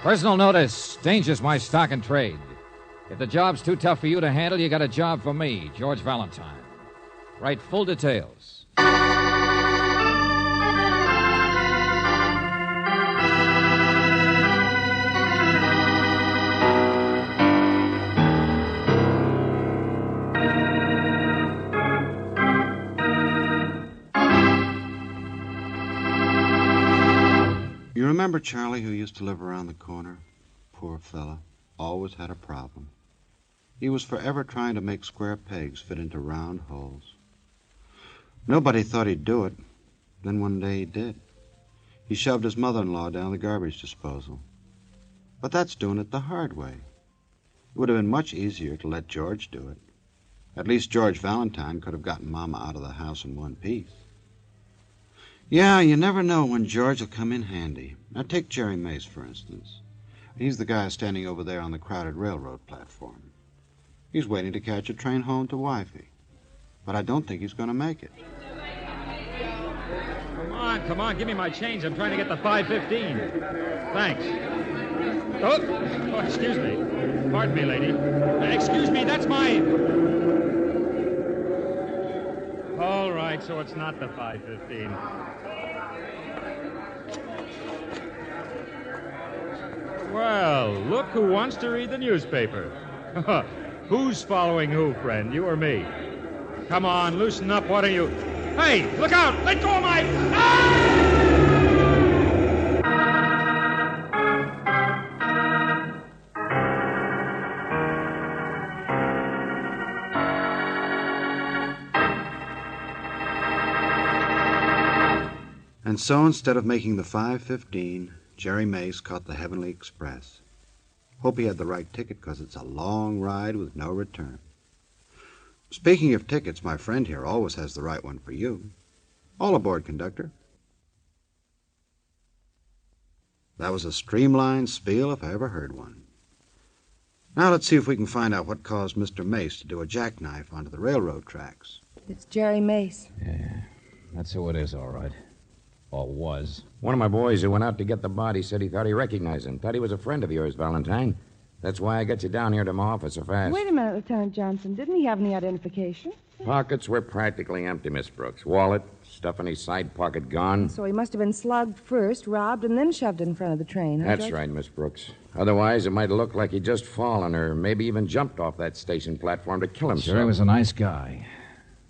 Personal notice. Danger's my stock and trade. If the job's too tough for you to handle, you got a job for me, George Valentine. Write full details. You remember Charlie, who used to live around the corner? Poor fella. Always had a problem. He was forever trying to make square pegs fit into round holes. Nobody thought he'd do it. Then one day he did. He shoved his mother-in-law down the garbage disposal. But that's doing it the hard way. It would have been much easier to let George do it. At least George Valentine could have gotten Mama out of the house in one piece. Yeah, you never know when George will come in handy. Now take Jerry Mace, for instance. He's the guy standing over there on the crowded railroad platform. He's waiting to catch a train home to Wifey. But I don't think he's going to make it. Come on, give me my change. I'm trying to get the 5:15. Thanks. Oh, excuse me. Pardon me, lady. Excuse me, that's my... All right, so it's not the 5:15. Well, look who wants to read the newspaper. Who's following who, friend, you or me? Come on, loosen up, what are you... Hey, look out! Let go of my... And so instead of making the 5:15, Jerry Mace caught the Heavenly Express. Hope he had the right ticket, because it's a long ride with no return. Speaking of tickets, my friend here always has the right one for you. All aboard, conductor. That was a streamlined spiel if I ever heard one. Now let's see if we can find out what caused Mr. Mace to do a jackknife onto the railroad tracks. It's Jerry Mace. Yeah, that's who it is, all right. Or was. One of my boys who went out to get the body said he thought he recognized him. Thought he was a friend of yours, Valentine. That's why I got you down here to my office so fast. Wait a minute, Lieutenant Johnson. Didn't he have any identification? Pockets were practically empty, Miss Brooks. Wallet, stuff in his side pocket gone. So he must have been slugged first, robbed, and then shoved in front of the train, huh, That's George? right, Miss Brooks. Otherwise, it might have looked like he'd just fallen or maybe even jumped off that station platform to kill himself. Sure, he was a nice guy.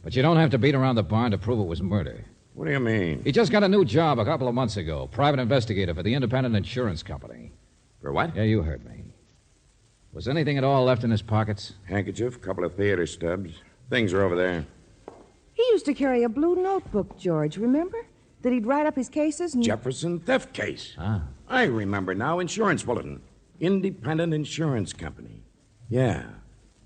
But you don't have to beat around the barn to prove it was murder. What do you mean? He just got a new job a couple of months ago. Private investigator for the Independent Insurance Company. For what? Yeah, you heard me. Was anything at all left in his pockets? Handkerchief, couple of theater stubs. Things are over there. He used to carry a blue notebook, George, remember? That he'd write up his cases and... Jefferson theft case. Ah. I remember now. Insurance bulletin. Independent Insurance Company.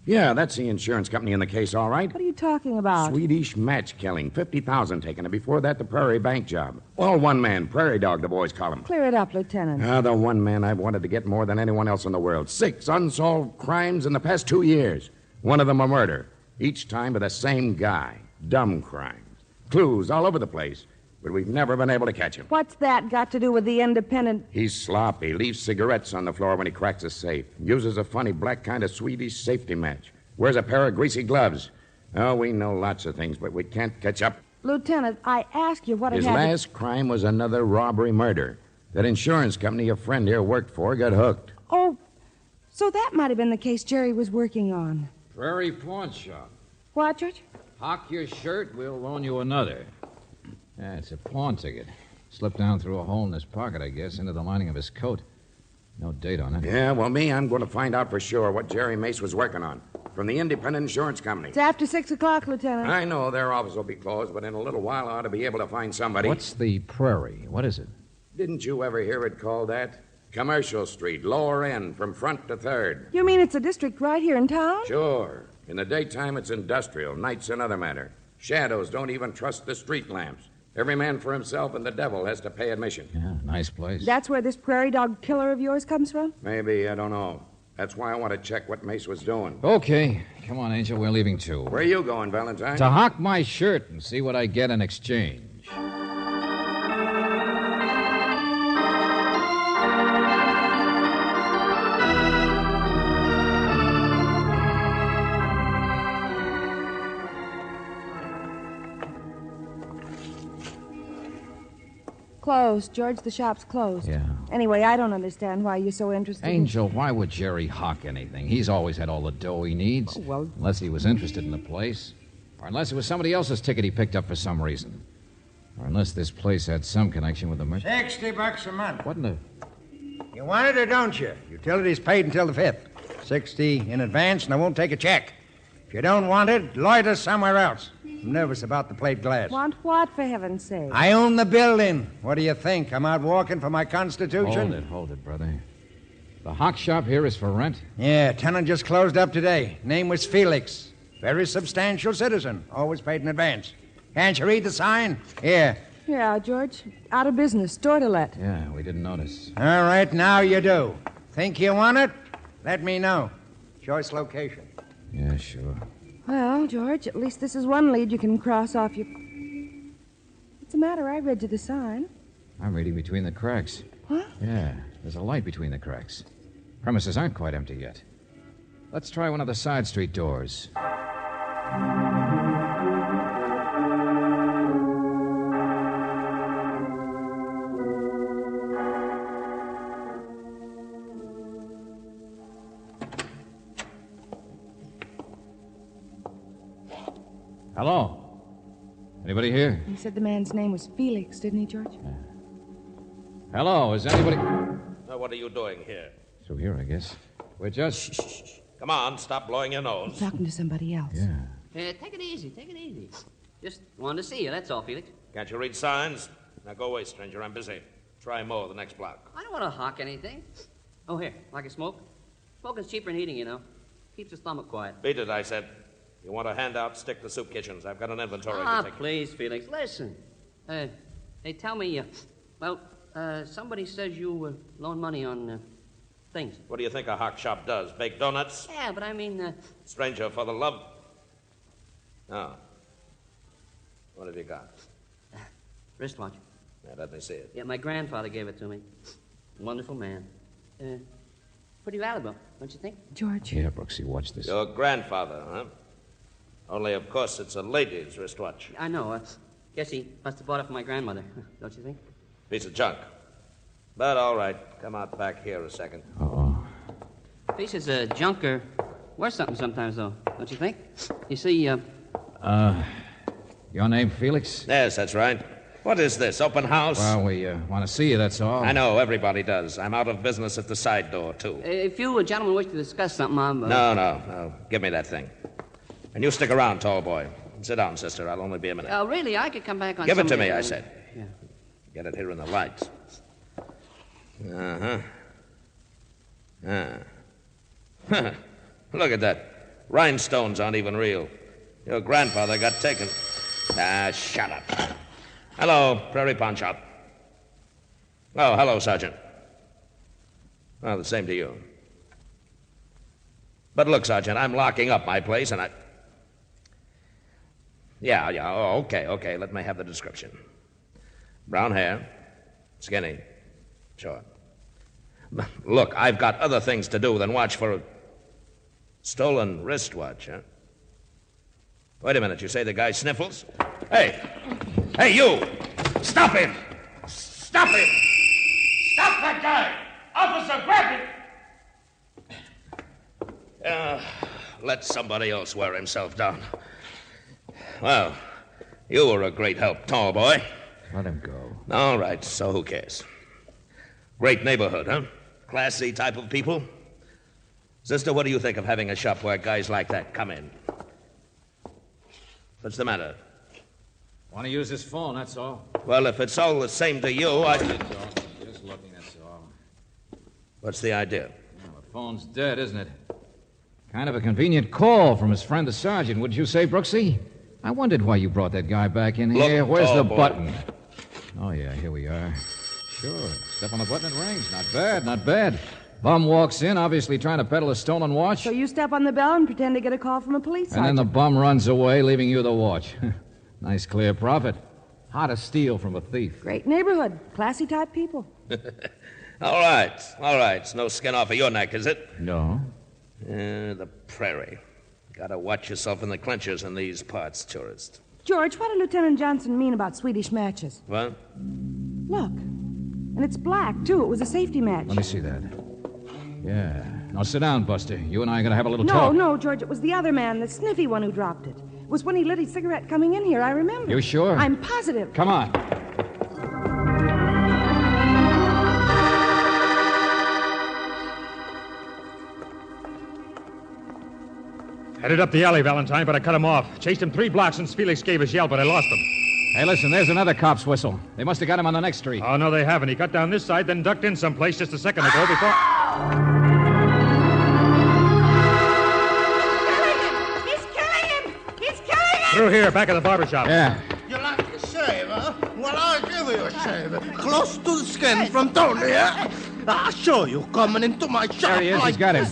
Yeah, that's the insurance company in the case, all right. What are you talking about? Swedish match killing. 50,000 taken. And before that, the Prairie bank job. All one man. Prairie dog, the boys call him. Clear it up, Lieutenant. The one man I've wanted to get more than anyone else in the world. 6 unsolved crimes in the past 2 years. One of them a murder. Each time by the same guy. Dumb crimes. Clues all over the place. But we've never been able to catch him. What's that got to do with the Independent... He's sloppy. Leaves cigarettes on the floor when he cracks a safe. Uses a funny black kind of Swedish safety match. Wears a pair of greasy gloves. Oh, we know lots of things, but we can't catch up. Lieutenant, I asked you what His had... last crime was another robbery murder. That insurance company a friend here worked for got hooked. Oh, so that might have been the case Jerry was working on. Prairie pawn shop. What, George? Hock your shirt, we'll loan you another. Yeah, it's a pawn ticket. Slipped down through a hole in his pocket, I guess, into the lining of his coat. No date on it. Yeah, well, I'm going to find out for sure what Jerry Mace was working on. From the Independent Insurance Company. It's after 6 o'clock, Lieutenant. I know their office will be closed, but in a little while I ought to be able to find somebody. What's the Prairie? What is it? Didn't you ever hear it called that? Commercial Street, lower end, from front to third. You mean it's a district right here in town? Sure. In the daytime, it's industrial. Night's another matter. Shadows don't even trust the street lamps. Every man for himself, and the devil has to pay admission. Yeah, nice place. That's where this prairie dog killer of yours comes from? Maybe, I don't know. That's why I want to check what Mace was doing. Okay. Come on, Angel, we're leaving too. Where are you going, Valentine? To hock my shirt and see what I get in exchange. closed. George, the shop's closed. Yeah. Anyway, I don't understand why you're so interested Angel, why would Jerry hawk anything? He's always had all the dough he needs. Oh, well- Unless he was interested in the place. Or unless it was somebody else's ticket he picked up for some reason. Or unless this place had some connection with the murder. $60 a month. What in the... You want it or don't you? Utilities paid until the 5th. 60 in advance, and I won't take a check. If you don't want it, loiter somewhere else. I'm nervous about the plate glass. Want what, for heaven's sake? I own the building. What do you think? I'm out walking for my constitution? Hold it, brother. The hawk shop here is for rent? Yeah, tenant just closed up today. Name was Felix. Very substantial citizen. Always paid in advance. Can't you read the sign? Here. Yeah, George. Out of business. Store to let. Yeah, we didn't notice. All right, now you do. Think you want it? Let me know. Choice location. Yeah, sure. Well, George, at least this is one lead you can cross off your... What's the matter? I read you the sign. I'm reading between the cracks. What? Yeah, there's a light between the cracks. Premises aren't quite empty yet. Let's try one of the side street doors. Hello? Anybody here? You said the man's name was Felix, didn't he, George? Hello, is anybody... What are you doing here? Through here, I guess. We're just... Shh. Come on, stop blowing your nose. Talking to somebody else. Yeah. Take it easy. Just wanted to see you, that's all, Felix. Can't you read signs? Now go away, stranger. I'm busy. Try more the next block. I don't want to hawk anything. Oh, here, like a smoke? Smoking's cheaper than eating, you know. Keeps the stomach quiet. Beat it, I said. You want a handout, stick to soup kitchens. I've got an inventory Ah, to take. please, Felix, listen. They tell me, somebody says you loan money on things. What do you think a hawk shop does? Bake donuts? Yeah, but I mean, Stranger, for the love... Oh. What have you got? wristwatch. Yeah, let me see it. Yeah, my grandfather gave it to me. Wonderful man. Pretty valuable, don't you think? George. Yeah, Brooksy, watch this. Your grandfather, huh? Only, of course, it's a lady's wristwatch. I know. Guess he must have bought it for my grandmother, don't you think? Piece of junk. But all right, come out back here a second. Uh-oh. Pieces of junk are worth something sometimes, though, don't you think? You see, Your name, Felix? Yes, that's right. What is this, open house? Well, we want to see you, that's all. I know, everybody does. I'm out of business at the side door, too. if you gentlemen wish to discuss something, I'm... No. Give me that thing. And you stick around, tall boy. Sit down, sister. I'll only be a minute. Really, I could come back on Give it to Sunday. me, I said. Yeah. Get it here in the lights. Uh-huh. Look at that. Rhinestones aren't even real. Your grandfather got taken. Shut up. Hello, Prairie Pawn Shop. Oh, hello, Sergeant. Well, the same to you. But look, Sergeant, I'm locking up my place, and I... Yeah, oh, okay, let me have the description. Brown hair, skinny, short. Look, I've got other things to do than watch for a stolen wristwatch, huh? Wait a minute, you say the guy sniffles? Hey, you! Stop him! Stop him! Stop that guy! Officer, grab him! Let somebody else wear himself down. Well, you were a great help, tall boy. Let him go. All right, so who cares? Great neighborhood, huh? Classy type of people. Sister, what do you think of having a shop where guys like that come in? What's the matter? Want to use this phone, that's all. Well, if it's all the same to you, I... Just looking, that's all. What's the idea? Well, the phone's dead, isn't it? Kind of a convenient call from his friend the sergeant, wouldn't you say, Brooksy? I wondered why you brought that guy back in Look, here. Where's tall the boy. button? Oh, yeah, here we are. Sure. Step on the button, it rings. Not bad. Bum walks in, obviously trying to peddle a stolen watch. So you step on the bell and pretend to get a call from a police sergeant. And then the bum runs away, leaving you the watch. Nice clear profit. How to steal from a thief. Great neighborhood. Classy type people. All right. It's no skin off of your neck, is it? No. The Prairie. Gotta watch yourself in the clinchers in these parts, tourist. George, what did Lieutenant Johnson mean about Swedish matches? What? Look. And it's black, too. It was a safety match. Let me see that. Yeah. Now sit down, Buster. You and I are going to have a little No, talk. no, George. It was the other man, the sniffy one who dropped it. It was when he lit his cigarette coming in here. I remember. You sure? I'm positive. Come on. Headed up the alley, Valentine, but I cut him off. Chased him 3 blocks since Felix gave his yell, but I lost him. Hey, listen, there's another cop's whistle. They must have got him on the next street. Oh, no, they haven't. He cut down this side, then ducked in someplace just a second ago before... He's killing him! He's killing him! Through here, back of the barber shop. Yeah. You like a shave, huh? Well, I'll give you a shave. Close to the skin from Tony, huh? I'll show you coming into my shop. There he is. He's got him.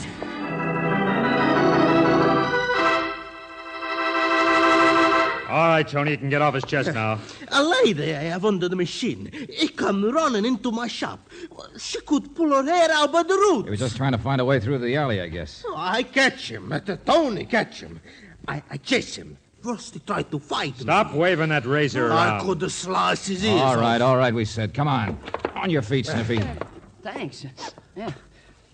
All right, Tony, you can get off his chest now. A lady I have under the machine. He come running into my shop. She could pull her hair out by the roots. He was just trying to find a way through the alley, I guess. Oh, I catch him. Tony catch him. I chase him. First he tried to fight me. Stop waving that razor I around. could have sliced his ears All off. right, we said. Come on. On your feet, Sniffy. Thanks. Yeah,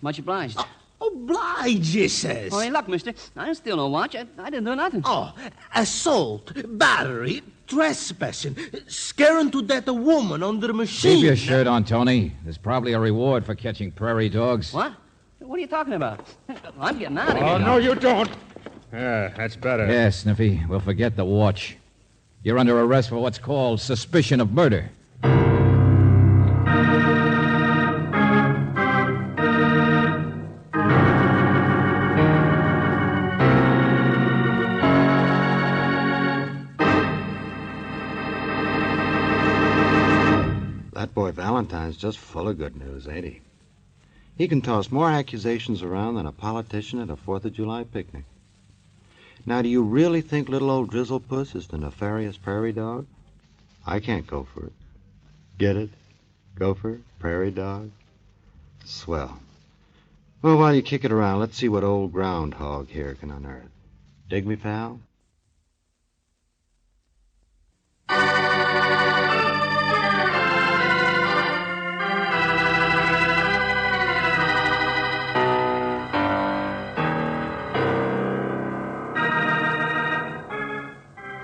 much obliged. Oblige, he says. Oh, hey, look, mister. I didn't steal no watch. I didn't do nothing. Oh, assault, battery, trespassing, scaring to death a woman under a machine. Keep your shirt on, Tony. There's probably a reward for catching prairie dogs. What? What are you talking about? I'm getting out of here. Oh, no, you don't. Yeah, that's better. Yeah, Sniffy. We'll forget the watch. You're under arrest for what's called suspicion of murder. That boy Valentine's just full of good news, ain't he? He can toss more accusations around than a politician at a 4th of July picnic. Now, do you really think little old Drizzlepuss is the nefarious prairie dog? I can't go for it. Get it? Gopher? Prairie dog? Swell. Well, while you kick it around, let's see what old groundhog here can unearth. Dig me, pal?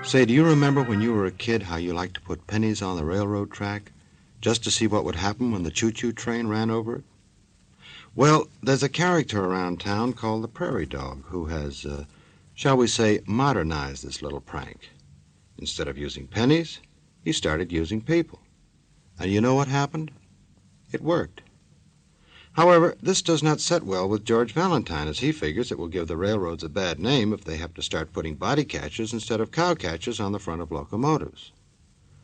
Say, do you remember when you were a kid how you liked to put pennies on the railroad track just to see what would happen when the choo-choo train ran over it? Well, there's a character around town called the Prairie Dog who has, shall we say, modernized this little prank. Instead of using pennies, he started using people. And you know what happened? It worked. However, this does not set well with George Valentine, as he figures it will give the railroads a bad name if they have to start putting body catchers instead of cow catchers on the front of locomotives.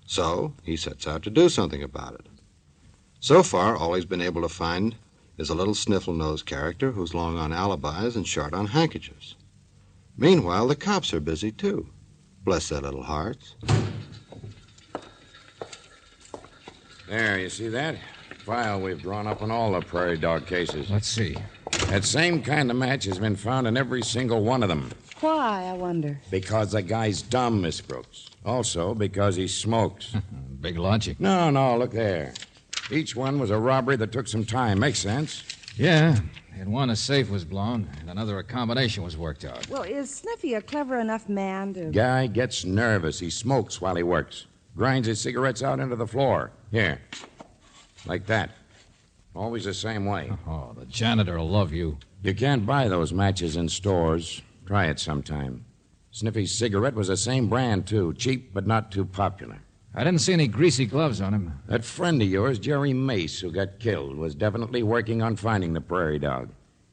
So, he sets out to do something about it. So far, all he's been able to find is a little sniffle-nosed character who's long on alibis and short on handkerchiefs. Meanwhile, the cops are busy, too. Bless their little hearts. There, you see that? File we've drawn up on all the prairie dog cases. Let's see. That same kind of match has been found in every single one of them. Why, I wonder? Because the guy's dumb, Miss Brooks. Also because he smokes. Big logic. No, look there. Each one was a robbery that took some time. Makes sense? Yeah. In one, a safe was blown, and another, a combination was worked out. Well, is Sniffy a clever enough man to... Guy gets nervous. He smokes while he works. Grinds his cigarettes out into the floor. Here. Like that. Always the same way. Oh, the janitor will love you. You can't buy those matches in stores. Try it sometime. Sniffy's cigarette was the same brand, too. Cheap, but not too popular. I didn't see any greasy gloves on him. That friend of yours, Jerry Mace, who got killed, was definitely working on finding the prairie dog.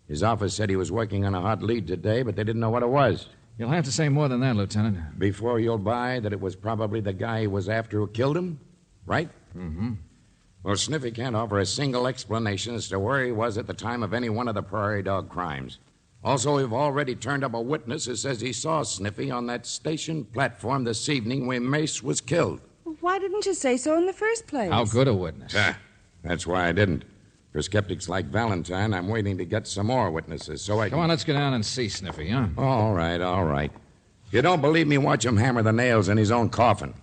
His office said he was working on a hot lead today, but they didn't know what it was. You'll have to say more than that, Lieutenant. Before you'll buy that it was probably the guy he was after who killed him? Right? Mm-hmm. Well, Sniffy can't offer a single explanation as to where he was at the time of any one of the prairie dog crimes. Also, we've already turned up a witness who says he saw Sniffy on that station platform this evening when Mace was killed. Why didn't you say so in the first place? How good a witness? That's why I didn't. For skeptics like Valentine, I'm waiting to get some more witnesses so I can... Come on, let's go down and see Sniffy, huh? All right. If you don't believe me, watch him hammer the nails in his own coffin.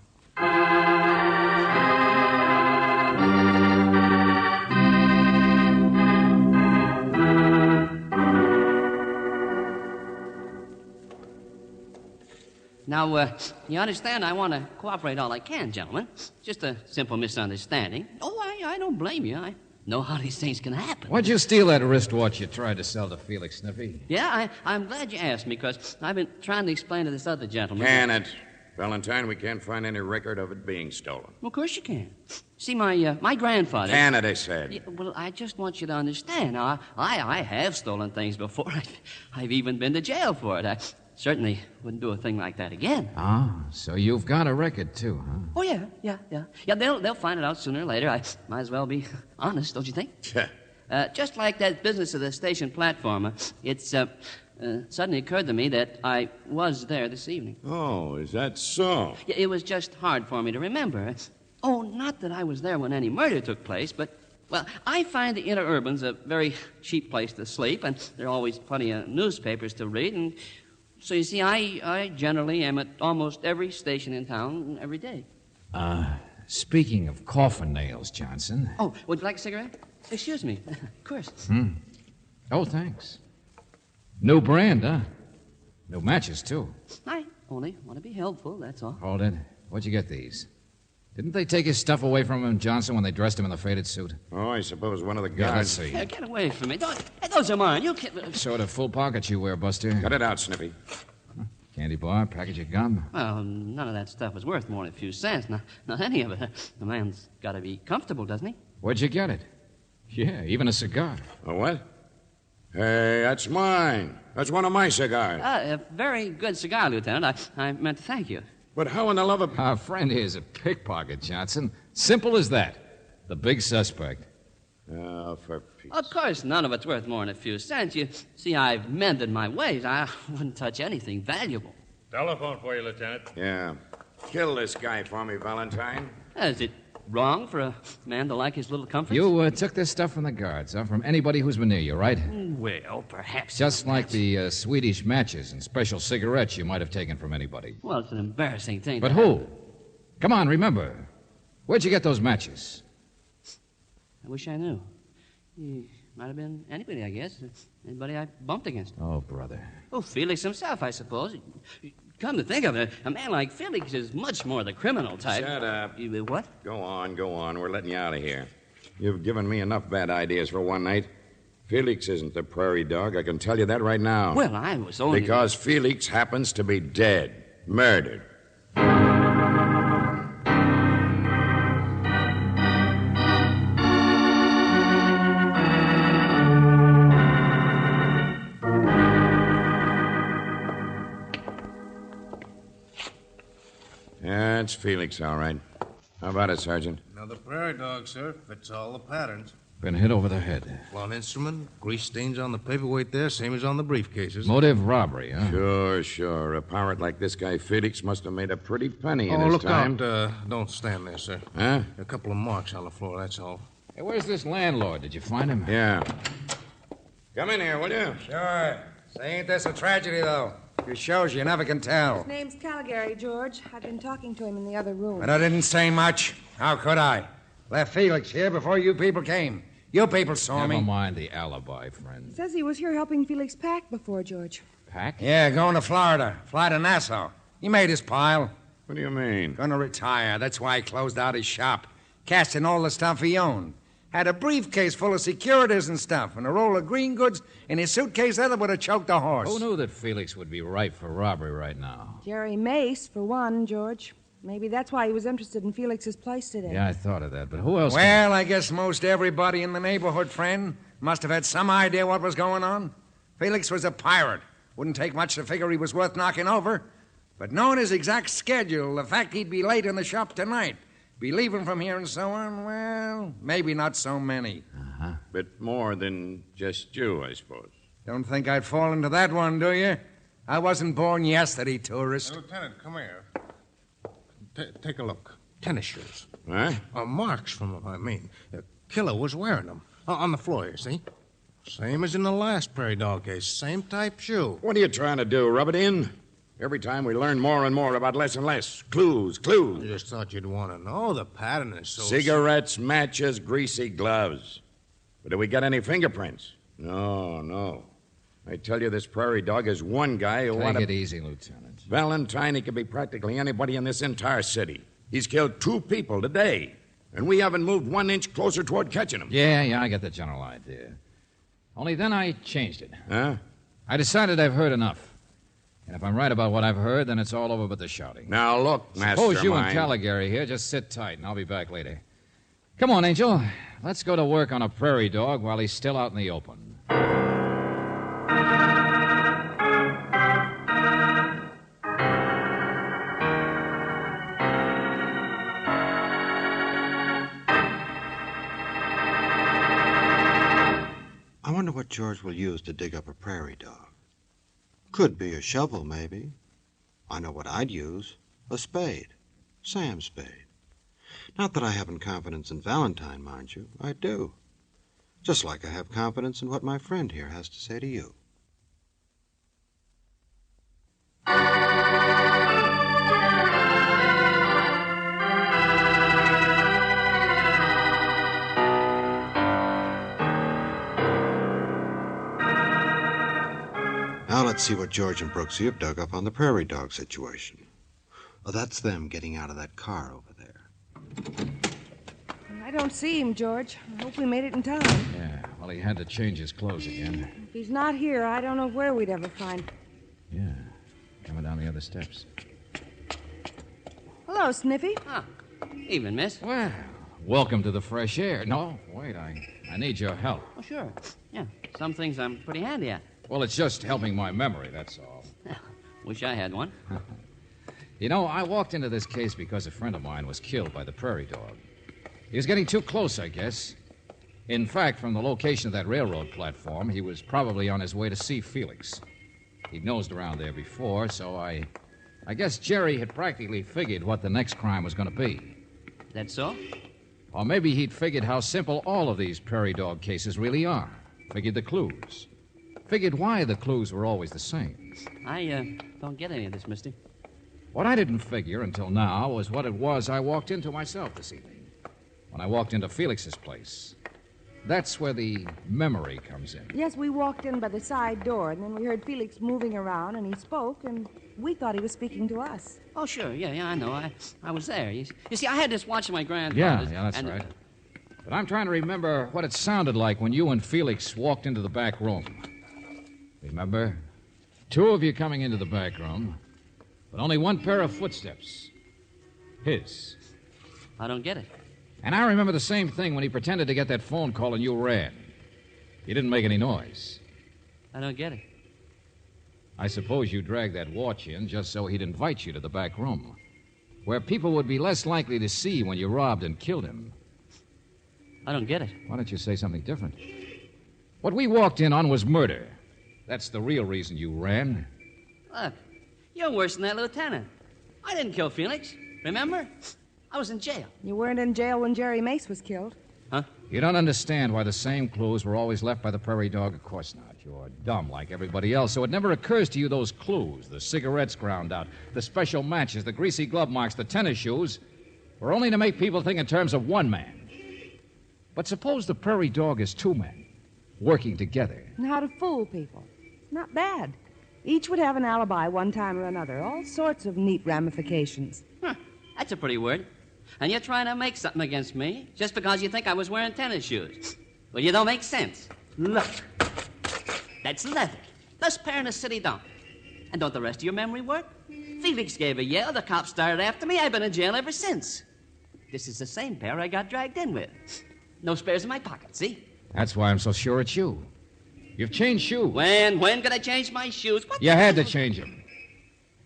Now, you understand I want to cooperate all I can, gentlemen. Just a simple misunderstanding. Oh, I don't blame you. I know how these things can happen. Why'd you steal that wristwatch you tried to sell to Felix, Sniffy? Yeah, I'm glad you asked me, because I've been trying to explain to this other gentleman. Can it? Valentine, we can't find any record of it being stolen. Well, of course you can. See, my grandfather... Can it, I said. Yeah, well, I just want you to understand. Now, I have stolen things before. I've even been to jail for it. I certainly wouldn't do a thing like that again. Ah, so you've got a record, too, huh? Oh, yeah. Yeah, they'll find it out sooner or later. I might as well be honest, don't you think? Yeah. Just like that business of the station platform, it's suddenly occurred to me that I was there this evening. Oh, is that so? Yeah, it was just hard for me to remember. Oh, not that I was there when any murder took place, but, well, I find the interurbans a very cheap place to sleep, and there are always plenty of newspapers to read, and so you see, I generally am at almost every station in town every day. Speaking of coffin nails, Johnson. Oh, would you like a cigarette? Excuse me. Of course. Oh, thanks. New brand, huh? New matches, too. I only want to be helpful, that's all. Hold it. Where'd you get these? Didn't they take his stuff away from him, Johnson, when they dressed him in the faded suit? Oh, I suppose one of the Yeah, let's guards... see. Here, get away from me. Those are mine. You can't... Sort of full pockets you wear, Buster. Cut it out, Snippy. Candy bar, package of gum. Well, none of that stuff is worth more than a few cents. Not any of it. The man's got to be comfortable, doesn't he? Where'd you get it? Yeah, even a cigar. A what? Hey, that's mine. That's one of my cigars. A very good cigar, Lieutenant. I meant to thank you. But how in the love of... Our friend here's a pickpocket, Johnson. Simple as that. The big suspect. Oh, for Pete's... Of course, none of it's worth more than a few cents. You see, I've mended my ways. I wouldn't touch anything valuable. Telephone for you, Lieutenant. Yeah. Kill this guy for me, Valentine. Is it wrong for a man to like his little comforts? You took this stuff from the guards, huh? From anybody who's been near you, right? Well, perhaps. Just like the Swedish matches and special cigarettes you might have taken from anybody. Well, it's an embarrassing thing. But to who? Come on, remember. Where'd you get those matches? I wish I knew. Might have been anybody, I guess. Anybody I bumped against. Oh, brother. Oh, Felix himself, I suppose. Come to think of it, a man like Felix is much more the criminal type. Shut up. What? Go on. We're letting you out of here. You've given me enough bad ideas for one night. Felix isn't the prairie dog. I can tell you that right now. Well, I was only... Because Felix happens to be dead. Murdered. That's Felix, all right. How about it, Sergeant? Another prairie dog, sir. Fits all the patterns. Been hit over the head. Flawed instrument, grease stains on the paperweight there, same as on the briefcases. Motive robbery, huh? Sure. A pirate like this guy Felix must have made a pretty penny in Oh, his look time. out. Don't stand there, sir. Huh? A couple of marks on the floor, that's all. Hey, where's this landlord? Did you find him? Yeah. Come in here, will you? Sure. Say, ain't this a tragedy, though? It shows you never can tell. His name's Caligari, George. I've been talking to him in the other room. But I didn't say much. How could I? Left Felix here before you people came. You people saw me. Never mind the alibi, friend. He says he was here helping Felix pack before, George. Pack? Yeah, going to Florida. Fly to Nassau. He made his pile. What do you mean? Gonna retire. That's why he closed out his shop. Cashed in all the stuff he owned. Had a briefcase full of securities and stuff, and a roll of green goods in his suitcase that would have choked a horse. Who knew that Felix would be ripe for robbery right now? Jerry Mace, for one, George. Maybe that's why he was interested in Felix's place today. Yeah, I thought of that, but who else? Well, I guess most everybody in the neighborhood, friend, must have had some idea what was going on. Felix was a pirate. Wouldn't take much to figure he was worth knocking over. But knowing his exact schedule, the fact he'd be late in the shop tonight, be leaving from here and so on, well, maybe not so many. Uh-huh. Bit more than just you, I suppose. Don't think I'd fall into that one, do you? I wasn't born yesterday, tourist. Lieutenant, come here. Take a look. Tennis shoes. Huh? Marks from them, I mean. The killer was wearing them. On the floor, you see? Same as in the last prairie dog case. Same type shoe. What are you trying to do, rub it in? Every time we learn more and more about less and less. Clues. I just thought you'd want to know. The pattern is so... Cigarettes, matches, greasy gloves. But did we get any fingerprints? No. I tell you, this prairie dog is one guy who Take it easy, Lieutenant. Valentine, he could be practically anybody in this entire city. He's killed 2 people today, and we haven't moved 1 inch closer toward catching him. Yeah, I get the general idea. Only then I changed it. Huh? I decided I've heard enough. And if I'm right about what I've heard, then it's all over but the shouting. Now, look, Suppose you and Mastermind. Caligari here just sit tight, and I'll be back later. Come on, Angel. Let's go to work on a prairie dog while he's still out in the open. I wonder what George will use to dig up a prairie dog. Could be a shovel, maybe. I know what I'd use. A spade. Sam's spade. Not that I haven't confidence in Valentine, mind you. I do. Just like I have confidence in what my friend here has to say to you. Now let's see what George and Brooksy have dug up on the prairie dog situation. Oh, that's them getting out of that car over there. I don't see him, George. I hope we made it in time. Yeah, well, he had to change his clothes again. If he's not here, I don't know where we'd ever find him. Yeah, coming down the other steps. Hello, Sniffy. Ah, evening, miss. Well, welcome to the fresh air. No, wait, I need your help. Oh, sure. Yeah, some things I'm pretty handy at. Well, it's just helping my memory, that's all. Wish I had one. You know, I walked into this case because a friend of mine was killed by the prairie dog. He was getting too close, I guess. In fact, from the location of that railroad platform, he was probably on his way to see Felix. He'd nosed around there before, so I guess Jerry had practically figured what the next crime was going to be. That so? Or maybe he'd figured how simple all of these prairie dog cases really are. Figured the clues. Figured why the clues were always the same. I don't get any of this, mister. What I didn't figure until now was what it was I walked into myself this evening. When I walked into Felix's place. That's where the memory comes in. Yes, we walked in by the side door, and then we heard Felix moving around, and he spoke, and we thought he was speaking to us. Oh, sure. Yeah, I know. I was there. You see, I had this watch of my grandfather's. Yeah, that's and, right. But I'm trying to remember what it sounded like when you and Felix walked into the back room. Remember? 2 of you coming into the back room, but only 1 pair of footsteps. His. I don't get it. And I remember the same thing when he pretended to get that phone call and you ran. You didn't make any noise. I don't get it. I suppose you dragged that watch in just so he'd invite you to the back room, where people would be less likely to see when you robbed and killed him. I don't get it. Why don't you say something different? What we walked in on was murder. That's the real reason you ran. Look, you're worse than that lieutenant. I didn't kill Felix. Remember? I was in jail. You weren't in jail when Jerry Mace was killed. Huh? You don't understand why the same clues were always left by the prairie dog. Of course not. You're dumb like everybody else, so it never occurs to you those clues, the cigarettes ground out, the special matches, the greasy glove marks, the tennis shoes, were only to make people think in terms of 1 man. But suppose the prairie dog is 2 men, working together. And how to fool people. Not bad. Each would have an alibi one time or another. All sorts of neat ramifications. Huh. That's a pretty word. And you're trying to make something against me just because you think I was wearing tennis shoes. Well, you don't make sense. Look. That's leather. Best pair in the city dump. And don't the rest of your memory work? Felix gave a yell. The cops started after me. I've been in jail ever since. This is the same pair I got dragged in with. No spares in my pocket, see? That's why I'm so sure it's you. You've changed shoes. When could I change my shoes? What You had to change them.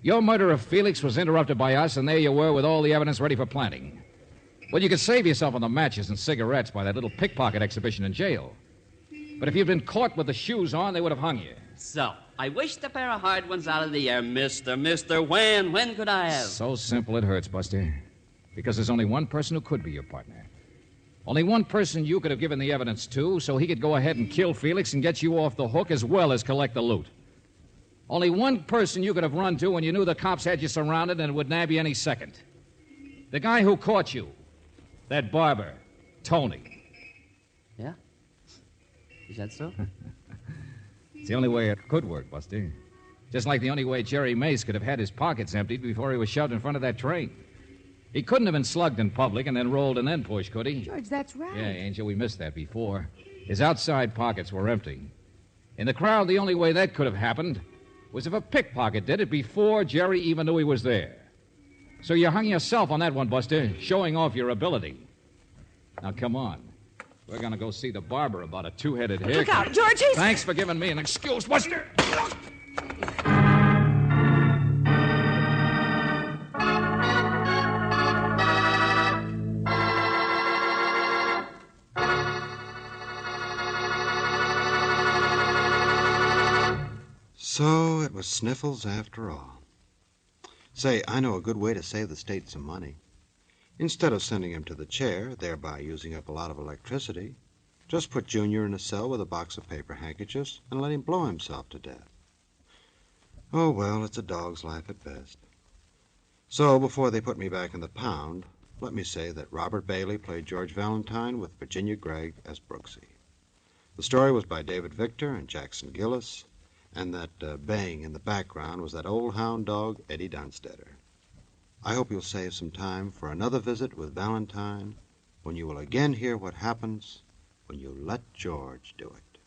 Your murder of Felix was interrupted by us, and there you were with all the evidence ready for planting. Well, you could save yourself on the matches and cigarettes by that little pickpocket exhibition in jail. But if you'd been caught with the shoes on, they would have hung you. So, I wished a pair of hard ones out of the air, mister. When could I have? So simple it hurts, Buster. Because there's only 1 person who could be your partner. Only 1 person you could have given the evidence to, so he could go ahead and kill Felix and get you off the hook as well as collect the loot. Only 1 person you could have run to when you knew the cops had you surrounded and would nab you any second. The guy who caught you. That barber, Tony. Yeah? Is that so? It's the only way it could work, Buster. Just like the only way Jerry Mace could have had his pockets emptied before he was shoved in front of that train. He couldn't have been slugged in public and then rolled and then pushed, could he? George, that's right. Yeah, Angel, we missed that before. His outside pockets were empty. In the crowd, the only way that could have happened was if a pickpocket did it before Jerry even knew he was there. So you hung yourself on that one, Buster, showing off your ability. Now, come on. We're going to go see the barber about a two-headed haircut. Look out, George, he's... Thanks for giving me an excuse, Buster. So it was Sniffles after all. Say, I know a good way to save the state some money. Instead of sending him to the chair, thereby using up a lot of electricity, just put Junior in a cell with a box of paper handkerchiefs and let him blow himself to death. Oh, well, it's a dog's life at best. So before they put me back in the pound, let me say that Robert Bailey played George Valentine with Virginia Gregg as Brooksy. The story was by David Victor and Jackson Gillis, and that baying in the background was that old hound dog, Eddie Dunstetter. I hope you'll save some time for another visit with Valentine, when you will again hear what happens when you let George do it.